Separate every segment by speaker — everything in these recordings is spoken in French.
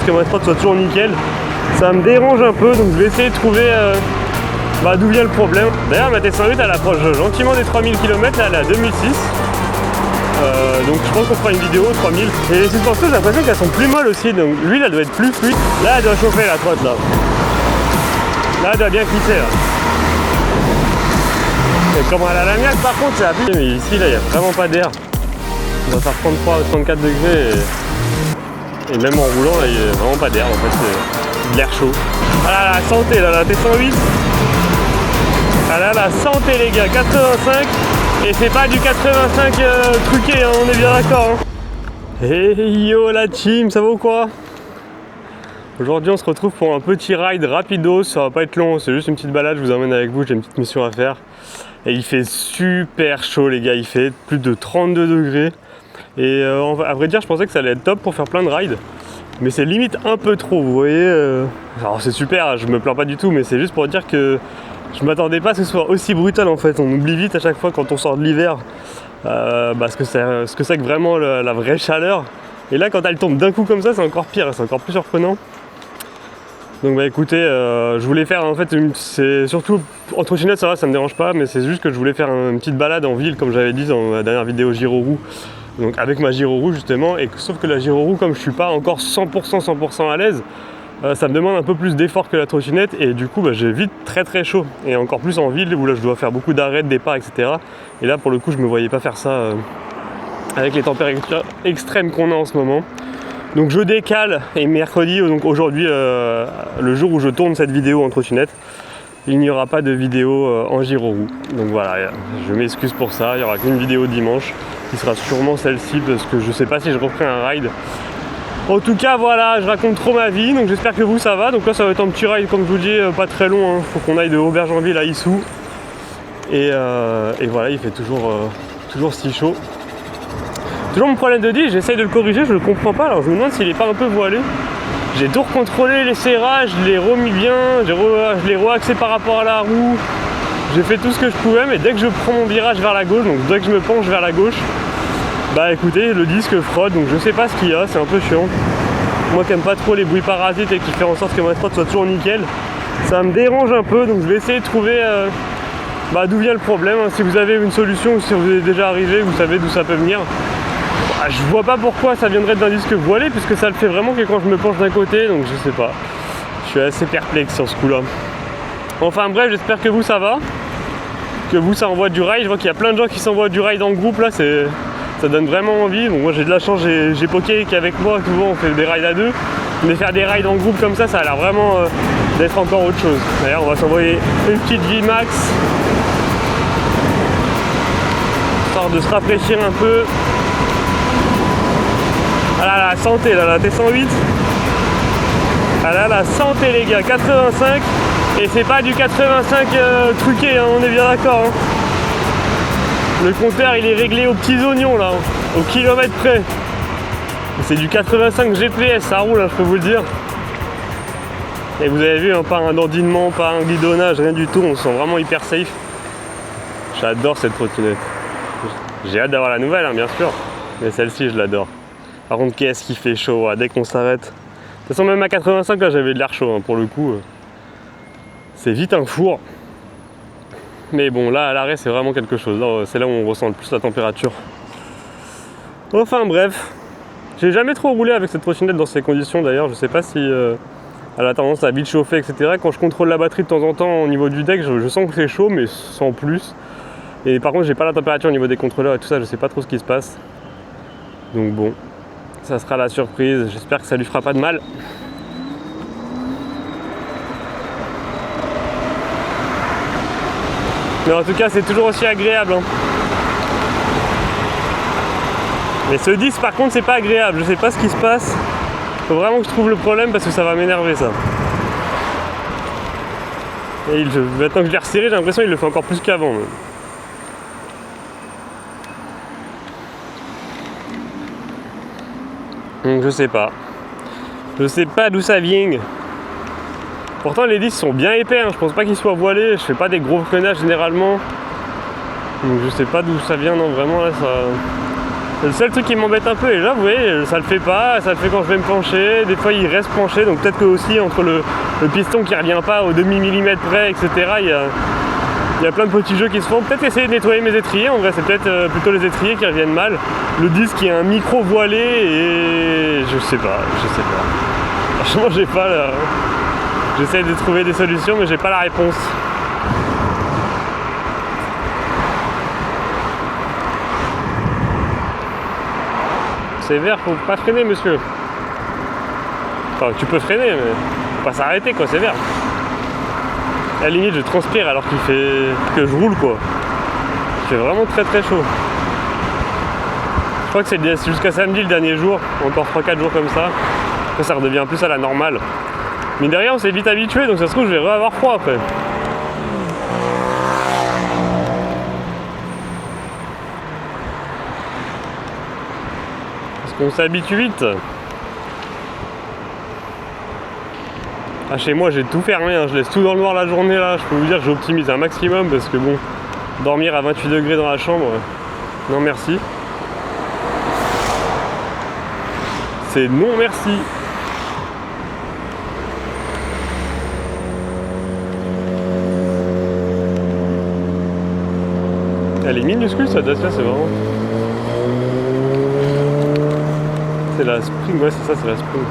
Speaker 1: que ma prod soit toujours nickel. Ça me dérange un peu, donc je vais essayer de trouver d'où vient le problème. D'ailleurs ma T108 elle approche gentiment des 3000 km, là elle est à 2006. Donc je pense qu'on fera une vidéo 3000. Et les suspensions j'ai l'impression qu'elles sont plus molles aussi, donc l'huile elle doit être plus fluide. Là elle doit chauffer la trotte là. Là elle doit bien glisser là. Et comme elle a l'amiaque par contre c'est abusé, mais ici là il n'y a vraiment pas d'air. On va faire 33 ou 34 degrés et même en roulant là il n'y a vraiment pas d'air en fait, c'est de l'air chaud. Ah là la santé là, la T108. Ah là la santé les gars, 85 et c'est pas du 85 truqué hein, on est bien d'accord hein. Hey yo la team, ça va ou quoi? Aujourd'hui on se retrouve pour un petit ride rapido, ça va pas être long, c'est juste une petite balade, je vous emmène avec vous, j'ai une petite mission à faire. Et il fait super chaud les gars, il fait plus de 32 degrés. Et à vrai dire je pensais que ça allait être top pour faire plein de rides. Mais c'est limite un peu trop, vous voyez. Alors c'est super, je me plains pas du tout, mais c'est juste pour dire que je m'attendais pas à ce que ce soit aussi brutal en fait. On oublie vite à chaque fois quand on sort de l'hiver ce que c'est que vraiment la vraie chaleur. Et là quand elle tombe d'un coup comme ça, c'est encore pire, c'est encore plus surprenant. Donc bah écoutez, je voulais faire en fait, c'est surtout en trottinette ça va, ça me dérange pas, mais c'est juste que je voulais faire une petite balade en ville comme j'avais dit dans la dernière vidéo Giro-Roue. Donc avec ma Giro-Roue justement, et sauf que la Giro-Roue comme je suis pas encore 100% à l'aise, ça me demande un peu plus d'effort que la trottinette et du coup bah, j'ai vite très chaud. Et encore plus en ville où là je dois faire beaucoup d'arrêts, de départ, etc. Et là pour le coup je me voyais pas faire ça avec les températures extrêmes qu'on a en ce moment. Donc je décale et mercredi, donc aujourd'hui, le jour où je tourne cette vidéo en trottinette, il n'y aura pas de vidéo en Giro-Roue. Donc voilà, je m'excuse pour ça, il n'y aura qu'une vidéo dimanche, qui sera sûrement celle-ci parce que je sais pas si je referai un ride. En tout cas voilà, je raconte trop ma vie, donc j'espère que vous ça va. Donc là ça va être un petit ride comme je vous dis, pas très long, hein. Faut qu'on aille de Aubergenville à Issou. Et voilà, il fait toujours si chaud. Toujours mon problème de disque, j'essaye de le corriger, je le comprends pas, alors je me demande s'il est pas un peu voilé. J'ai tout recontrôlé, les serrages, je l'ai remis bien, je l'ai reaxé par rapport à la roue. J'ai fait tout ce que je pouvais, mais dès que je prends mon virage vers la gauche, donc dès que je me penche vers la gauche, bah écoutez, le disque frotte, donc je sais pas ce qu'il y a, c'est un peu chiant. Moi qui aime pas trop les bruits parasites et qui fait en sorte que ma prod soit toujours nickel, ça me dérange un peu, donc je vais essayer de trouver d'où vient le problème. Si vous avez une solution ou si vous êtes déjà arrivé, vous savez d'où ça peut venir. Je vois pas pourquoi ça viendrait d'un disque voilé puisque ça le fait vraiment que quand je me penche d'un côté, donc je sais pas. Je suis assez perplexe sur ce coup là. Enfin bref, j'espère que vous ça va, que vous ça envoie du ride. Je vois qu'il y a plein de gens qui s'envoient du ride en groupe là, ça donne vraiment envie. Bon moi j'ai de la chance, j'ai Poké qui est avec moi, souvent on fait des rides à deux. Mais faire des rides en groupe comme ça a l'air vraiment d'être encore autre chose. D'ailleurs on va s'envoyer une petite VMAX, histoire de se rafraîchir un peu. Ah là la santé là, la T108. Ah là la santé les gars, 85 et c'est pas du 85 truqué hein, on est bien d'accord hein. Le compteur il est réglé aux petits oignons là, au kilomètre près. C'est du 85 GPS, ça roule hein, je peux vous le dire. Et vous avez vu hein, pas un dandinement, pas un guidonnage, rien du tout, on se sent vraiment hyper safe. J'adore cette trottinette. J'ai hâte d'avoir la nouvelle hein, bien sûr, mais celle-ci je l'adore. Par contre, qu'est-ce qui fait chaud, dès qu'on s'arrête. De toute façon, même à 85, là, j'avais de l'air chaud, hein, pour le coup. C'est vite un four. Mais bon, là, à l'arrêt, c'est vraiment quelque chose. C'est là où on ressent le plus la température. Enfin, bref. J'ai jamais trop roulé avec cette trottinette dans ces conditions, d'ailleurs. Je sais pas si elle a tendance à vite chauffer, etc. Quand je contrôle la batterie de temps en temps au niveau du deck, je sens que c'est chaud, mais sans plus. Et par contre, j'ai pas la température au niveau des contrôleurs et tout ça. Je sais pas trop ce qui se passe. Donc bon. Ça sera la surprise, j'espère que ça lui fera pas de mal. Mais en tout cas c'est toujours aussi agréable hein. Mais ce disque par contre c'est pas agréable, je sais pas ce qui se passe. Faut vraiment que je trouve le problème parce que ça va m'énerver ça. Et maintenant que je l'ai resserré, j'ai l'impression qu'il le fait encore plus qu'avant. Donc je sais pas d'où ça vient. Pourtant les disques sont bien épais, hein. Je pense pas qu'ils soient voilés, je fais pas des gros freinages généralement. Donc je sais pas d'où ça vient, non vraiment là Le seul truc qui m'embête un peu, et là vous voyez, ça le fait pas, ça le fait quand je vais me pencher, des fois il reste penché, donc peut-être que aussi entre le piston qui revient pas au demi-millimètre près, etc., il y a plein de petits jeux qui se font. Peut-être essayer de nettoyer mes étriers, en vrai c'est peut-être plutôt les étriers qui reviennent mal. Le disque qui est un micro voilé et je sais pas. Franchement j'ai pas la... J'essaie de trouver des solutions mais j'ai pas la réponse. C'est vert, faut pas freiner monsieur. Enfin tu peux freiner mais faut pas s'arrêter quoi, c'est vert. À la limite je transpire alors qu'il fait que je roule quoi. Il fait vraiment très très chaud. Je crois que c'est jusqu'à samedi le dernier jour, encore 3-4 jours comme ça. Après ça redevient plus à la normale. Mais derrière on s'est vite habitué donc ça se trouve je vais avoir froid après. On s'habitue vite. Ah, chez moi j'ai tout fermé, hein. Je laisse tout dans le noir la journée là. Je peux vous dire que j'optimise un maximum parce que bon, dormir à 28 degrés dans la chambre, non merci. C'est non merci. Elle est minuscule ça, Dacia, c'est vraiment... C'est la Spring, ouais c'est ça, c'est la Spring.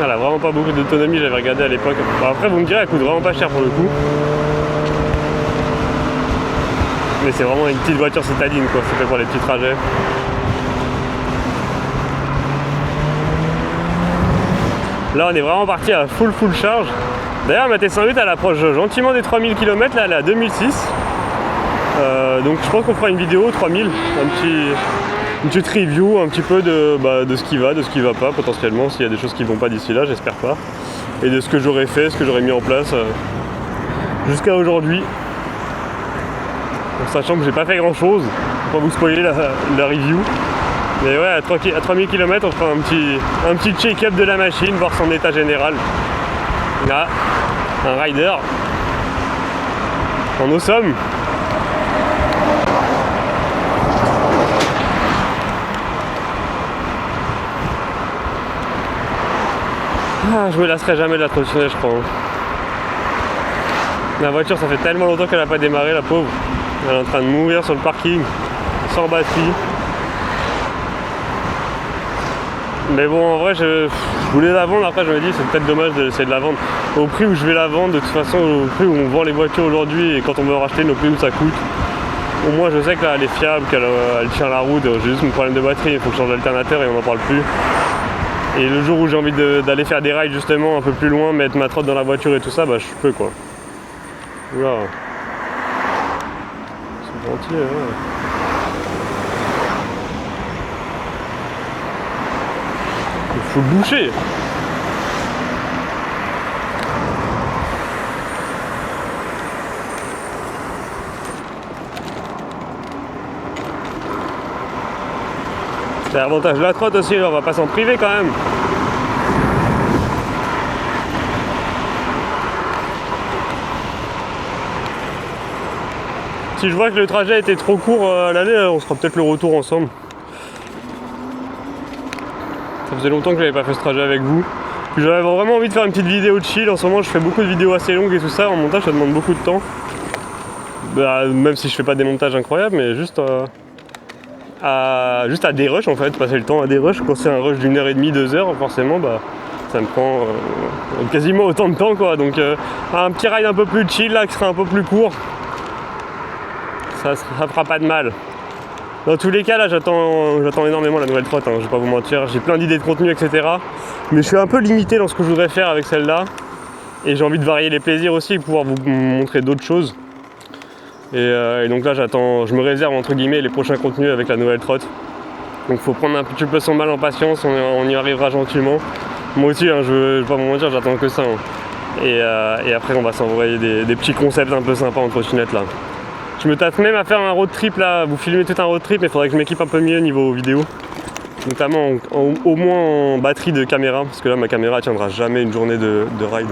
Speaker 1: Elle a vraiment pas beaucoup d'autonomie, j'avais regardé à l'époque. Bon, après vous me direz, elle coûte vraiment pas cher pour le coup. Mais c'est vraiment une petite voiture citadine quoi, c'est fait pour les petits trajets. Là on est vraiment parti à full charge. D'ailleurs ma T108 elle approche gentiment des 3000 km, là elle est à 2006. Donc je pense qu'on fera une vidéo 3000, une petite review un petit peu de ce qui va, de ce qui va pas potentiellement, s'il y a des choses qui vont pas d'ici là, j'espère pas. Et de ce que j'aurais fait, ce que j'aurais mis en place jusqu'à aujourd'hui. En sachant que j'ai pas fait grand chose, pour pas vous spoiler la review. Mais ouais, à 3000 km on fera un petit check-up de la machine, voir son état général. Là, un rider en awesome. Ah, je me lasserai jamais de la trottinette, je crois. La voiture, ça fait tellement longtemps qu'elle n'a pas démarré, la pauvre. Elle est en train de mourir sur le parking, sans batterie. Mais bon, en vrai, je voulais la vendre. Après, je me dis, c'est peut-être dommage d'essayer de la vendre. Au prix où je vais la vendre, de toute façon, au prix où on vend les voitures aujourd'hui et quand on veut en racheter, au prix où ça coûte. Au moins, je sais que là, elle est fiable, qu'elle tient la route. J'ai juste mon problème de batterie, il faut que je change d'alternateur et on n'en parle plus. Et le jour où j'ai envie d'aller faire des rides justement un peu plus loin, mettre ma trotte dans la voiture et tout ça, bah je peux quoi. Oula. C'est gentil, ouais. Il faut le boucher. C'est l'avantage de la trotte aussi, on va pas s'en priver quand même. Si je vois que le trajet était trop court à l'aller, on se fera peut-être le retour ensemble. Ça faisait longtemps que j'avais pas fait ce trajet avec vous. J'avais vraiment envie de faire une petite vidéo de chill. En ce moment je fais beaucoup de vidéos assez longues et tout ça. En montage ça demande beaucoup de temps. Bah, même si je fais pas des montages incroyables, mais juste à des rushs en fait, passer le temps à des rushs. Quand c'est un rush d'une heure et demie, 2 heures, forcément bah ça me prend quasiment autant de temps quoi. Donc un petit ride un peu plus chill là qui sera un peu plus court, ça fera pas de mal. Dans tous les cas là j'attends énormément la nouvelle trotte, hein, je vais pas vous mentir, j'ai plein d'idées de contenu etc. Mais je suis un peu limité dans ce que je voudrais faire avec celle-là. Et j'ai envie de varier les plaisirs aussi et pouvoir vous montrer d'autres choses. Et donc là je me réserve entre guillemets les prochains contenus avec la nouvelle trotte. Donc faut prendre un petit peu son mal en patience, on y arrivera gentiment. Moi aussi hein, je vais pas vous mentir, j'attends que ça. Hein. Et après on va s'envoyer des petits concepts un peu sympas en trottinette là. Je me tâte même à faire un road trip là, vous filmez tout un road trip mais il faudrait que je m'équipe un peu mieux niveau vidéo. Notamment au moins en batterie de caméra, parce que là ma caméra tiendra jamais une journée de ride.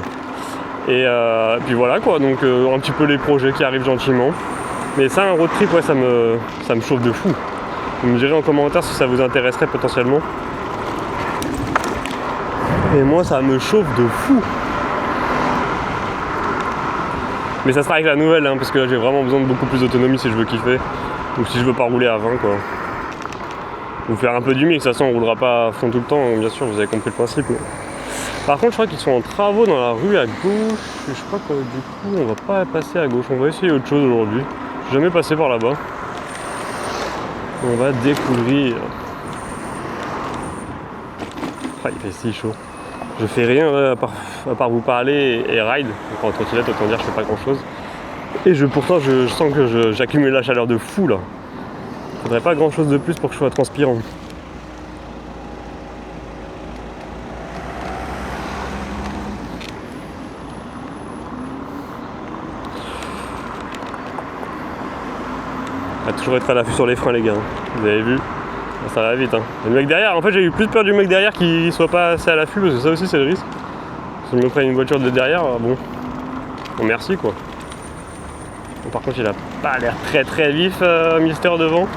Speaker 1: Et puis voilà quoi, donc un petit peu les projets qui arrivent gentiment. Mais ça, un road trip, ouais, ça me chauffe de fou. Vous me direz en commentaire si ça vous intéresserait potentiellement. Et moi, ça me chauffe de fou. Mais ça sera avec la nouvelle, hein, parce que là, j'ai vraiment besoin de beaucoup plus d'autonomie si je veux kiffer. Ou si je veux pas rouler à 20, quoi. Ou faire un peu du mix, de toute façon, on roulera pas à fond tout le temps, bien sûr, vous avez compris le principe. Mais... Par contre, je crois qu'ils sont en travaux dans la rue à gauche. Et je crois que du coup, on va pas passer à gauche. On va essayer autre chose aujourd'hui. Je suis jamais passé par là-bas. On va découvrir. Ah, il fait si chaud. Je fais rien là, à part vous parler et ride. Donc en trottinette, autant dire, je fais pas grand-chose. Et pourtant, je sens que j'accumule la chaleur de fou là. Faudrait pas grand-chose de plus pour que je sois transpirant. À toujours être à l'affût sur les freins les gars, vous avez vu, ça va vite. Hein. Et le mec derrière, en fait j'ai eu plus peur du mec derrière qui soit pas assez à l'affût, parce que ça aussi c'est le risque. Si je me prends une voiture de derrière, bon merci quoi. Bon, par contre il a pas l'air très vif Mister devant.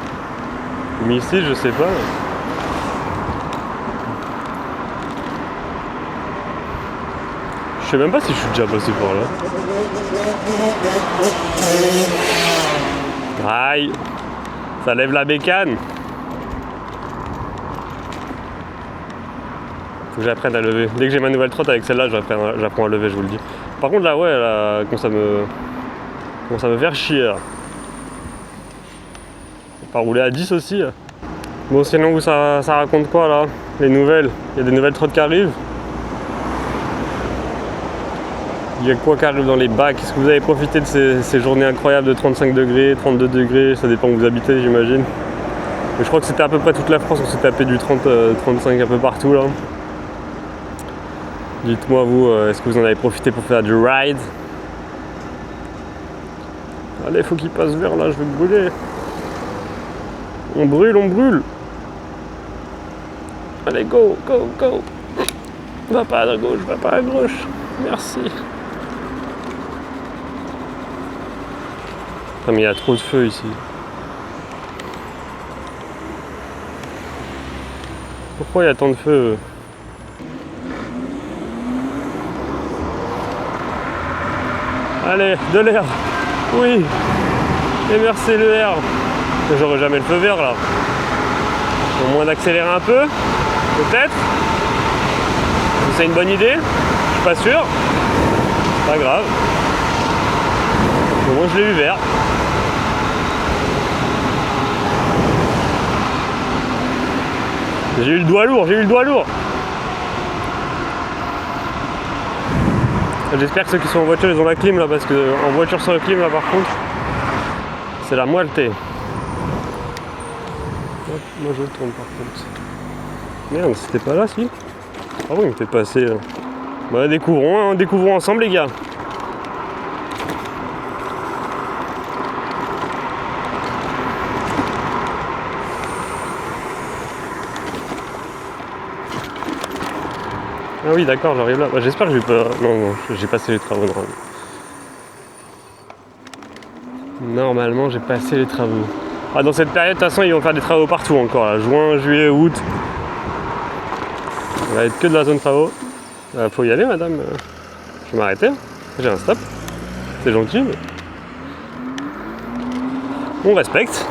Speaker 1: Misty je sais pas. Je sais même pas si je suis déjà passé par là. Aïe, ça lève la bécane. Faut que j'apprenne à lever. Dès que j'ai ma nouvelle trotte avec celle-là, j'apprends à lever, je vous le dis. Par contre là, ouais, là, commence à me faire chier là. On va pas rouler à 10 aussi. Là. Bon, sinon, vous, ça raconte quoi là? Les nouvelles? Il y a des nouvelles trottes qui arrivent? Il y a quoi qui arrive dans les bacs? Est-ce que vous avez profité de ces journées incroyables de 35 degrés, 32 degrés? Ça dépend où vous habitez, j'imagine. Mais je crois que c'était à peu près toute la France, on s'est tapé du 30-35 un peu partout là. Dites-moi vous, est-ce que vous en avez profité pour faire du ride? Allez, faut qu'il passe vers là, je vais brûler. On brûle. Allez, go. Va pas à gauche, va pas à gauche. Merci. Ah, mais il y a trop de feu ici. Pourquoi il y a tant de feu? Allez, de l'air. Oui. Et merci le air. J'aurais jamais le feu vert là. Au moins d'accélérer un peu. Peut-être. C'est une bonne idée. Je suis pas sûr. Pas grave. Au moins je l'ai eu vert. J'ai eu le doigt lourd. J'espère que ceux qui sont en voiture ils ont la clim là, parce que en voiture sans la clim là par contre c'est la moitié. Moi je tourne par contre. Merde, c'était pas là si? Ah oui, il me fait passer. Bah découvrons ensemble les gars. Ah oui d'accord, j'arrive là. Bah, j'espère que je vais pas. Non, j'ai passé les travaux normalement j'ai passé les travaux. Ah, dans cette période de toute façon ils vont faire des travaux partout encore là. Juin, juillet, août. Ça va être que de la zone travaux. Faut y aller madame. Je vais m'arrêter. J'ai un stop. C'est gentil. Mais... on respecte.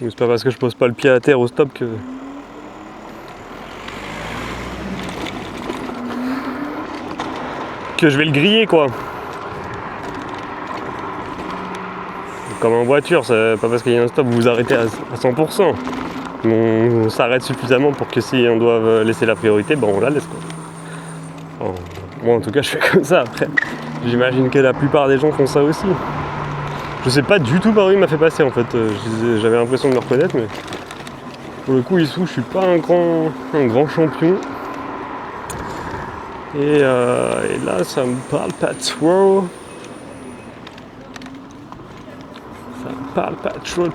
Speaker 1: C'est pas parce que je pose pas le pied à terre au stop que je vais le griller quoi. Comme en voiture, c'est pas parce qu'il y a un stop vous vous arrêtez à 100%. On s'arrête suffisamment pour que si on doit laisser la priorité, ben on la laisse quoi. Enfin, moi en tout cas je fais comme ça après. J'imagine que la plupart des gens font ça aussi. Je sais pas du tout par où il m'a fait passer en fait. J'avais l'impression de me reconnaître mais pour le coup ici je suis pas un grand champion. Et là ça me parle pas trop. Ça me Parle pas trop.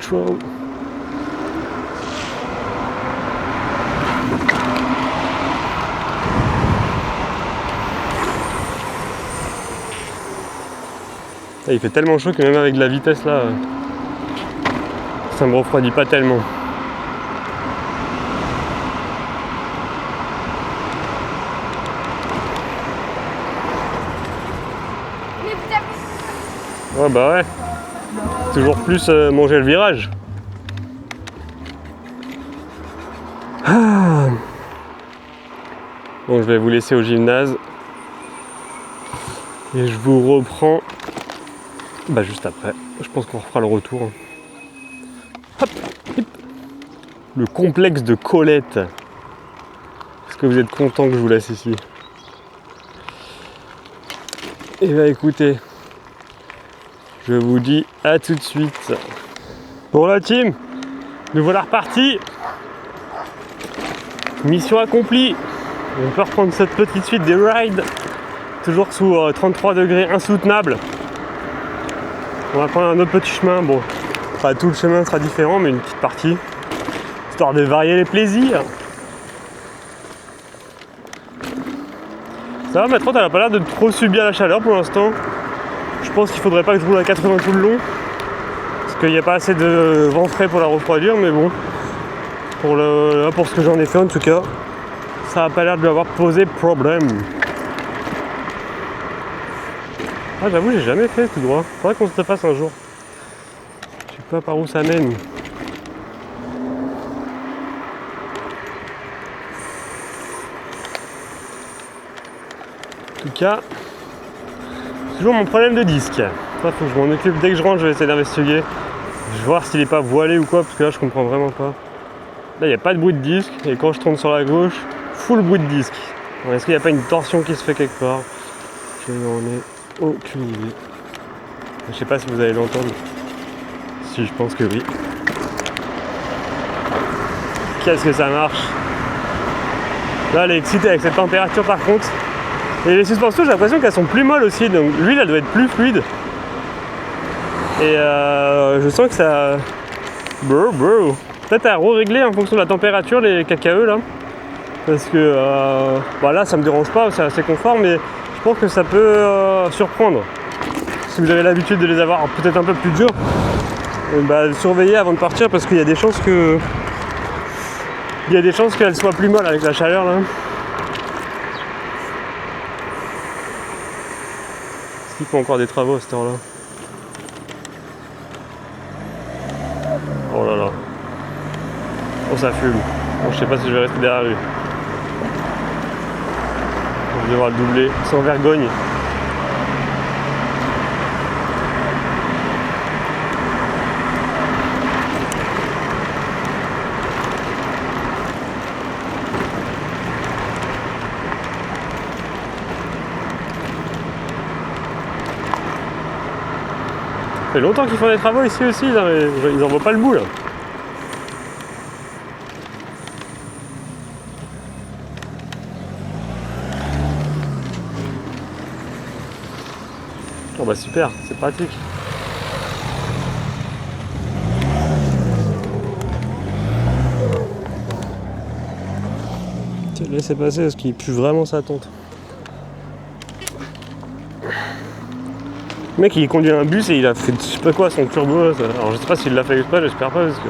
Speaker 1: Ah, il fait tellement chaud que même avec de la vitesse là, ça me refroidit pas tellement. Ouais bah ouais. Toujours plus manger le virage. Ah. Bon, je vais vous laisser au gymnase. Et je vous reprends juste après. Je pense qu'on refera le retour. Hop, hip. Le complexe de Colette. Est-ce que vous êtes content que je vous laisse ici? Et bah écoutez, je vous dis à tout de suite. Bon la team, nous voilà repartis. Mission accomplie. On peut reprendre cette petite suite des rides. Toujours sous 33 degrés insoutenable. On va prendre un autre petit chemin. Bon, pas tout le chemin sera différent, mais une petite partie. Histoire de varier les plaisirs. Ça va, ma trotte, elle a pas l'air de trop subir la chaleur pour l'instant. Je pense qu'il faudrait pas que je roule à 80 tout le long. Parce qu'il n'y a pas assez de vent frais pour la refroidir, mais bon. Pour ce que j'en ai fait en tout cas, ça n'a pas l'air de lui avoir posé problème. Ah j'avoue j'ai jamais fait tout droit. Faudrait qu'on se le fasse un jour. Je sais pas par où ça mène. En tout cas, toujours mon problème de disque. Ça faut que je m'en occupe. Dès que je rentre, je vais essayer d'investiguer. Je vais voir s'il est pas voilé ou quoi, parce que là je comprends vraiment pas. Là il n'y a pas de bruit de disque, et quand je tourne sur la gauche, full bruit de disque. Est-ce qu'il n'y a pas une torsion qui se fait quelque part? Je n'en ai aucune idée. Je sais pas si vous allez l'entendre. Si, je pense que oui. Qu'est-ce que ça marche? Là elle est excitée avec cette température par contre. Et les suspensions j'ai l'impression qu'elles sont plus molles aussi, donc l'huile elle doit être plus fluide. Et je sens que ça... Peut-être à régler en fonction de la température les KKE là. Parce que là ça me dérange pas, c'est assez confort, mais je pense que ça peut surprendre. Si vous avez l'habitude de les avoir peut-être un peu plus durs, surveillez avant de partir parce qu'il y a des chances que... Il y a des chances qu'elles soient plus molles avec la chaleur là. Est-ce qu'il faut encore des travaux à cette heure là? Oh là là. Oh ça fume. Bon, je sais pas si je vais rester derrière lui. Je vais devoir le doubler sans vergogne. Ça fait longtemps qu'ils font des travaux ici aussi, là, mais ils en voient pas le bout là. Oh bah super, c'est pratique. Tiens, laissez passer parce qu'il pue vraiment sa tente. Le mec il conduit un bus et il a fait je sais pas quoi son turbo là. Alors je sais pas s'il l'a fait exprès, j'espère pas parce que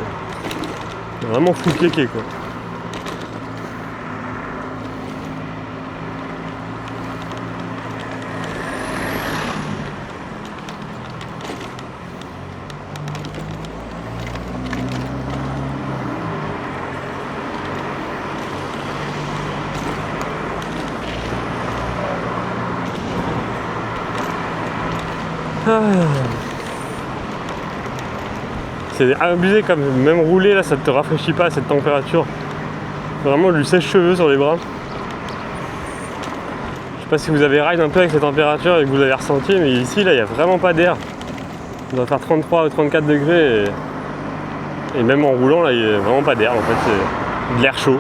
Speaker 1: il est vraiment fou kéké quoi. C'est abusé comme même rouler là ça te rafraîchit pas à cette température. Vraiment du sèche-cheveux sur les bras. Je sais pas si vous avez ride un peu avec cette température et que vous avez ressenti, mais ici là il n'y a vraiment pas d'air. On doit faire 33 ou 34 degrés et même en roulant là il n'y a vraiment pas d'air en fait, c'est de l'air chaud.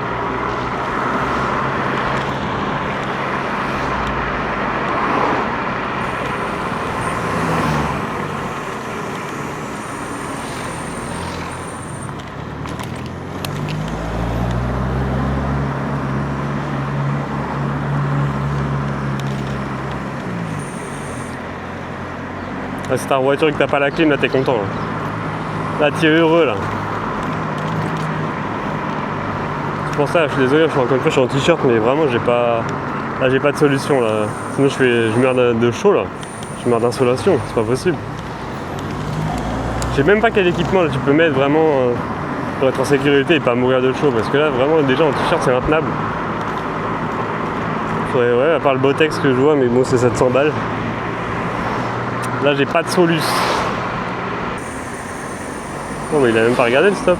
Speaker 1: Ah, si t'as une voiture et que t'as pas la clim, là t'es content. Là t'es heureux là. C'est pour ça, je suis désolé, encore une fois je suis en t-shirt, mais vraiment j'ai pas. Là j'ai pas de solution là. Sinon je meurs de chaud là. Je meurs d'insolation, c'est pas possible. Je sais même pas quel équipement là, tu peux mettre vraiment pour être en sécurité et pas mourir de chaud, parce que là vraiment déjà en t-shirt c'est intenable. Faudrait, ouais, à part le Botex que je vois, mais bon c'est 700 balles. Là j'ai pas de soluce. Oh mais il a même pas regardé le stop.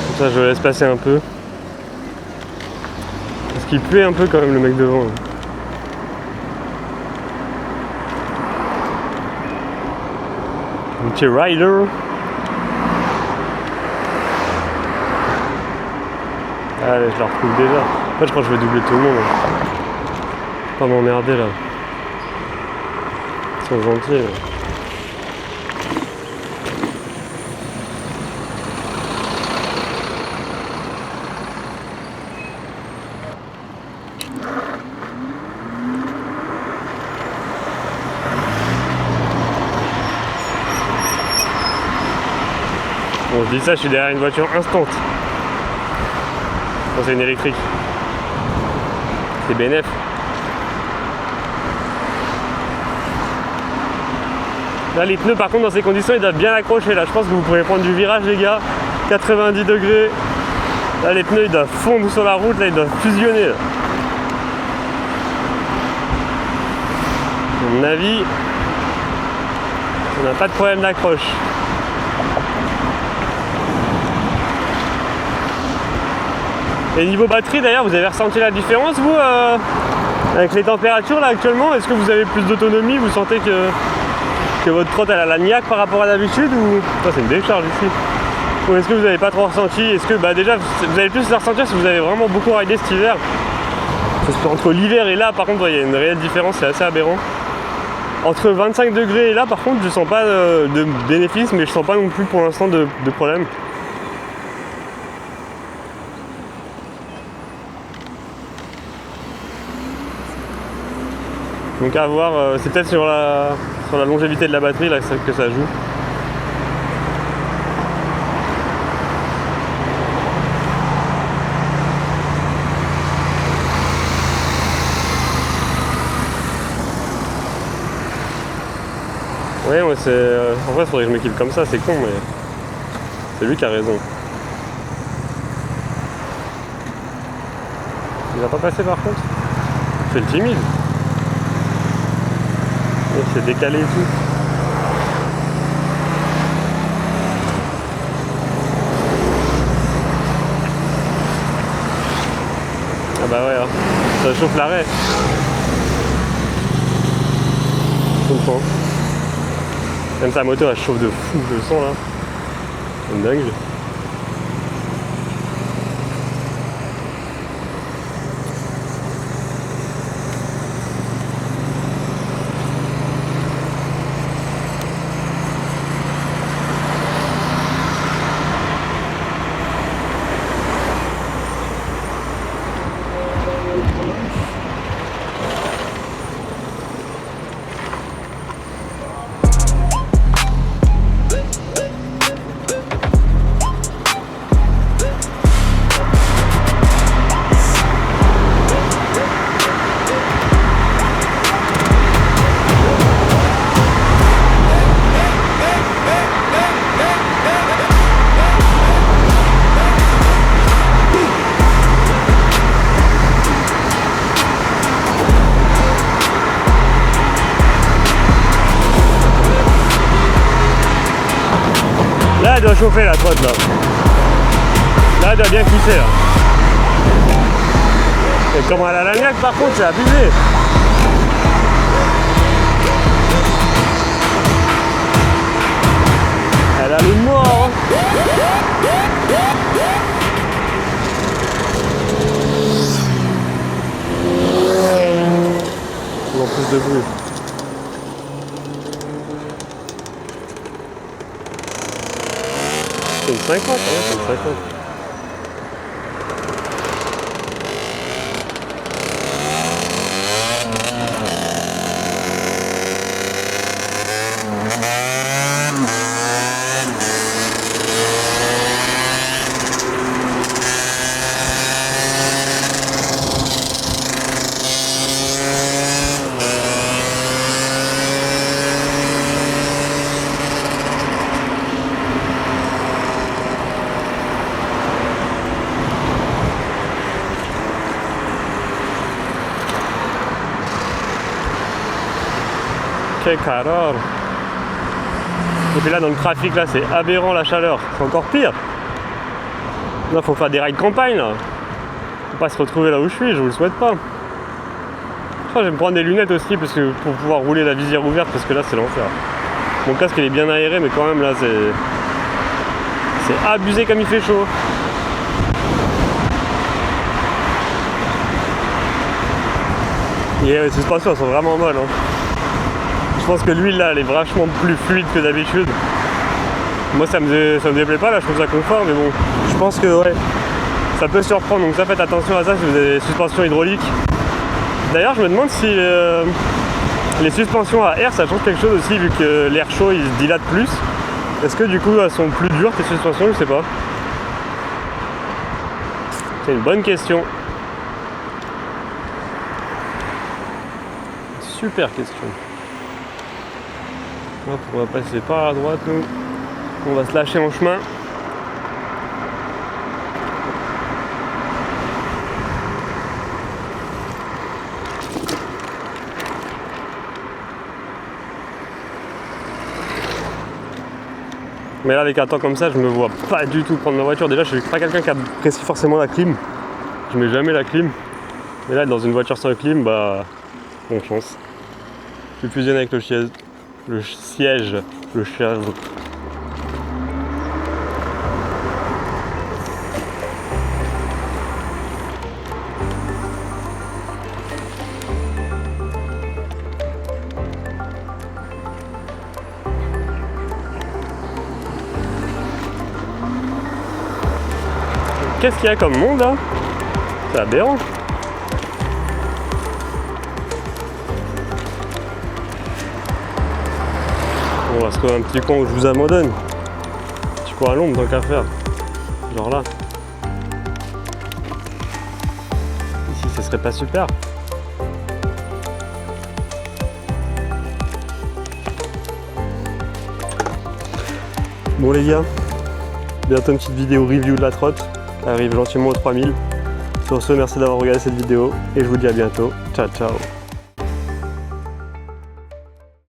Speaker 1: Comme ça je le laisse passer un peu. Parce qu'il puait un peu quand même le mec devant. Un petit rider. Allez, je la retrouve déjà. En fait, je crois que je vais doubler tout le monde. Pas m'emmerder là. Ils sont gentils. Là. Bon, je dis ça, je suis derrière une voiture instant. Oh, c'est une électrique. C'est bénef. Là les pneus par contre dans ces conditions ils doivent bien accrocher là. Je pense que vous pourrez prendre du virage les gars. 90 degrés. Là les pneus ils doivent fondre sur la route, là ils doivent fusionner là. À mon avis, on n'a pas de problème d'accroche. Et niveau batterie d'ailleurs, vous avez ressenti la différence vous avec les températures là actuellement? Est-ce que vous avez plus d'autonomie? Vous sentez que votre trotte elle a la niaque par rapport à d'habitude ou... Oh, c'est une décharge ici. Ou est-ce que vous n'avez pas trop ressenti? Est-ce que bah déjà vous allez plus la ressentir si vous avez vraiment beaucoup ridé cet hiver? Parce qu'entre l'hiver et là par contre il y a une réelle différence, c'est assez aberrant. Entre 25 degrés et là par contre je sens pas de bénéfice, mais je sens pas non plus pour l'instant de problème. Donc à voir, c'est peut-être sur la longévité de la batterie là que ça joue. Ouais, c'est. En vrai, il faudrait que je m'équipe comme ça, c'est con, mais c'est lui qui a raison. Il va pas passer par contre. C'est le timide. Il s'est décalé et tout. Ah bah ouais, hein. Ça chauffe l'arrêt. Je comprends. Même sa moto elle chauffe de fou, je le sens là. C'est dingue. Là elle doit chauffer la trotte là. Là elle doit bien cuisser là. Et comment elle a la niaque par contre c'est abusé. Elle a le mort. En plus de bruit. C'est une 50, ouais, c'est une 50. Que calor. Et puis là dans le trafic là c'est aberrant la chaleur, c'est encore pire. Là faut faire des rides campagne là. Faut pas se retrouver là où je suis, je vous le souhaite pas. Je vais me prendre des lunettes aussi parce que pour pouvoir rouler la visière ouverte parce que là c'est l'enfer. Mon casque il est bien aéré mais quand même là c'est abusé comme il fait chaud. Et les suspensions sont vraiment molles. Hein. Je pense que l'huile là elle est vachement plus fluide que d'habitude. Moi ça me déplaît pas là, je trouve ça confort mais bon, je pense que ouais, ça peut surprendre donc ça faites attention à ça si vous avez des suspensions hydrauliques. D'ailleurs je me demande si les suspensions à air ça change quelque chose aussi vu que l'air chaud il se dilate plus. Est-ce que du coup elles sont plus dures tes suspensions, je sais pas. C'est une bonne question. Super question. Hop, on va passer par la droite nous. On va se lâcher en chemin. Mais là avec un temps comme ça je me vois pas du tout prendre ma voiture. Déjà je suis pas quelqu'un qui apprécie forcément la clim. Je mets jamais la clim. Mais là dans une voiture sans clim, bah bonne chance. Je fusionne avec le siège. Qu'est-ce qu'il y a comme monde là? C'est aberrant. On va se trouver un petit coin où je vous abandonne. Un petit coin à l'ombre tant qu'à faire. Genre là. Ici ce serait pas super. Bon les gars, bientôt une petite vidéo review de la trotte. Elle arrive gentiment aux 3000. Sur ce, merci d'avoir regardé cette vidéo et je vous dis à bientôt. Ciao ciao.